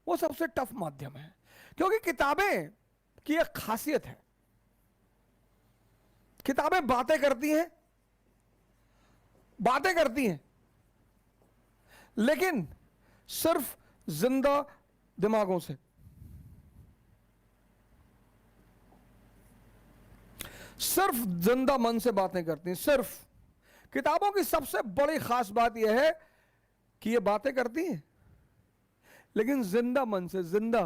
वो सबसे टफ माध्यम है, क्योंकि किताबें की एक खासियत है, किताबें बातें करती हैं, बातें करती हैं, लेकिन सिर्फ जिंदा दिमागों से। सिर्फ जिंदा मन से बातें करती हैं। सिर्फ किताबों की सबसे बड़ी खास बात यह है कि ये बातें करती हैं लेकिन जिंदा मन से, जिंदा।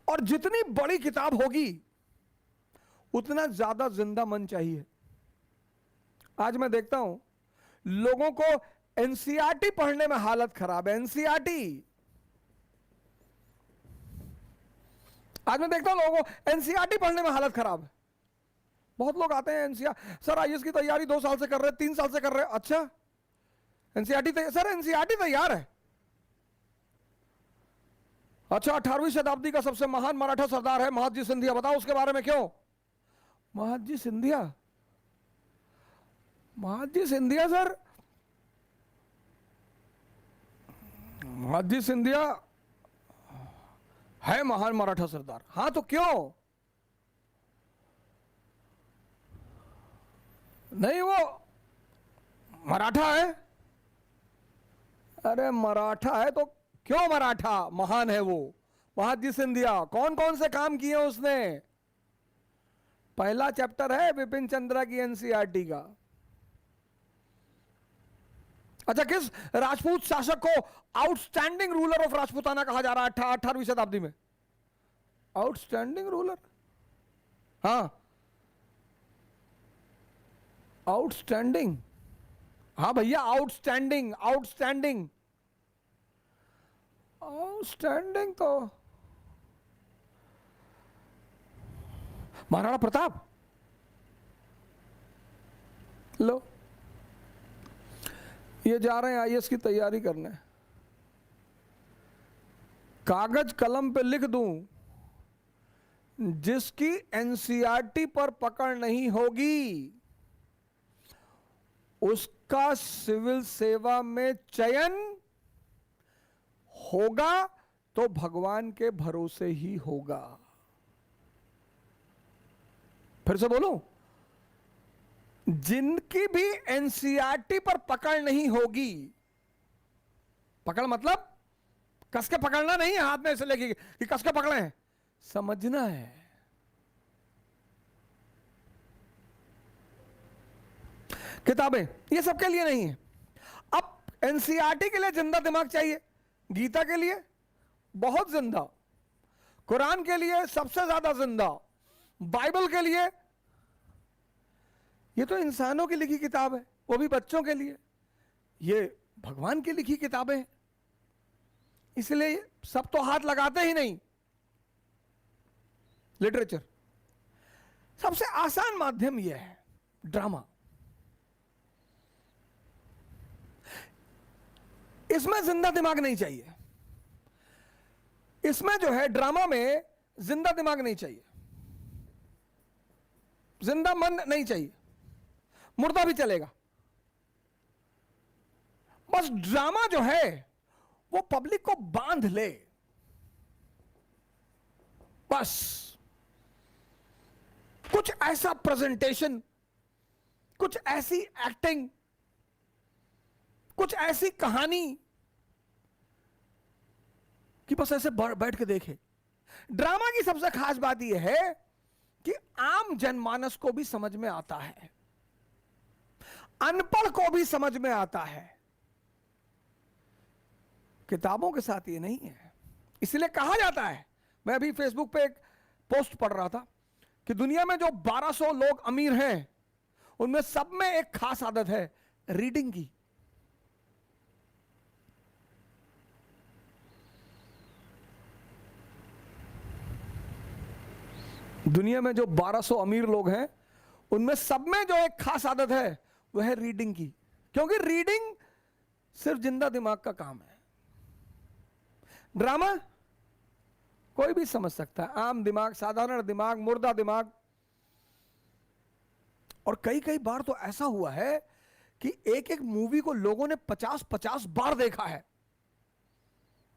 और जितनी बड़ी किताब होगी उतना ज्यादा जिंदा मन चाहिए। आज मैं देखता हूं लोगों को एनसीईआरटी पढ़ने में हालत खराब है। एनसीईआरटी, आज मैं देखता हूं लोगों को एनसीईआरटी पढ़ने में हालत खराब है। बहुत लोग आते हैं एनसीईआर, सर आईएएस की तैयारी 2 साल से कर रहे हैं, 3 साल से कर रहे हैं। अच्छा, एनसीईआरटी सर एनसीईआरटी तैयार है। अच्छा, 18वीं शताब्दी का सबसे महान मराठा सरदार है महादजी सिंधिया, बताओ उसके बारे में क्यों? महादजी सिंधिया, महादजी सिंधिया सर, महादजी सिंधिया है महान मराठा सरदार। हां तो क्यों? नहीं, वो मराठा है। अरे मराठा है तो क्यों मराठा? महान है वो महादजी सिंधिया। कौन कौन से काम किए उसने? पहला चैप्टर है बिपिन चंद्रा की एनसीईआरटी का। अच्छा, किस राजपूत शासक को आउटस्टैंडिंग रूलर ऑफ राजपूताना कहा जा रहा है 18वीं शताब्दी में? आउटस्टैंडिंग रूलर, हाँ आउटस्टैंडिंग, हाँ भैया आउटस्टैंडिंग, आउटस्टैंडिंग, आउटस्टैंडिंग तो महाराणा प्रताप। लो, ये जा रहे हैं आईएएस की तैयारी करने, कागज कलम पे लिख दूं, जिसकी एनसीईआरटी पर पकड़ नहीं होगी उसका सिविल सेवा में चयन होगा तो भगवान के भरोसे ही होगा। फिर से बोलूं, जिनकी भी एनसीईआरटी पर पकड़ नहीं होगी, पकड़ मतलब कस के पकड़ना नहीं है, हाथ में ऐसे लेके कि कस के पकड़े हैं, समझना है। किताबें ये सबके लिए नहीं है। अब एनसीईआरटी के लिए जिंदा दिमाग चाहिए, गीता के लिए बहुत जिंदा, कुरान के लिए सबसे ज्यादा जिंदा, बाइबल के लिए, ये तो इंसानों की लिखी किताब है, वो भी बच्चों के लिए, ये भगवान की लिखी किताबें हैं, इसलिए सब तो हाथ लगाते ही नहीं। लिटरेचर सबसे आसान माध्यम यह है, ड्रामा। इसमें जिंदा दिमाग नहीं चाहिए, इसमें जो है ड्रामा में जिंदा दिमाग नहीं चाहिए, जिंदा मन नहीं चाहिए, मुर्दा भी चलेगा। बस ड्रामा जो है वो पब्लिक को बांध ले, बस कुछ ऐसा प्रेजेंटेशन, कुछ ऐसी एक्टिंग, कुछ ऐसी कहानी कि बस ऐसे बैठ के देखे। ड्रामा की सबसे खास बात यह है कि आम जनमानस को भी समझ में आता है, अनपढ़ को भी समझ में आता है। किताबों के साथ ये नहीं है। इसलिए कहा जाता है, मैं अभी फेसबुक पे एक पोस्ट पढ़ रहा था कि दुनिया में जो 1200 लोग अमीर हैं उनमें सब में एक खास आदत है, रीडिंग की। दुनिया में जो 1200 अमीर लोग हैं उनमें सब में जो एक खास आदत है वह है रीडिंग की, क्योंकि रीडिंग सिर्फ जिंदा दिमाग का काम है। ड्रामा कोई भी समझ सकता है, आम दिमाग, साधारण दिमाग, मुर्दा दिमाग। और कई कई बार तो ऐसा हुआ है कि एक एक मूवी को लोगों ने 50-50 बार देखा है।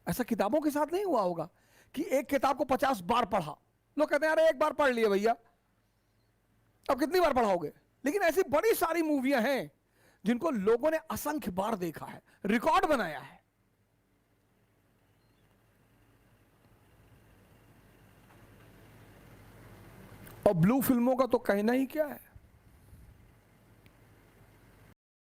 ऐसा किताबों के साथ नहीं हुआ होगा कि एक किताब को 50 बार पढ़ा, लोग कहते हैं अरे एक बार पढ़ लिए भैया, अब कितनी बार पढ़ाओगे। लेकिन ऐसी बड़ी सारी मूवियां हैं जिनको लोगों ने असंख्य बार देखा है, रिकॉर्ड बनाया है। और ब्लू फिल्मों का तो कहना ही क्या है।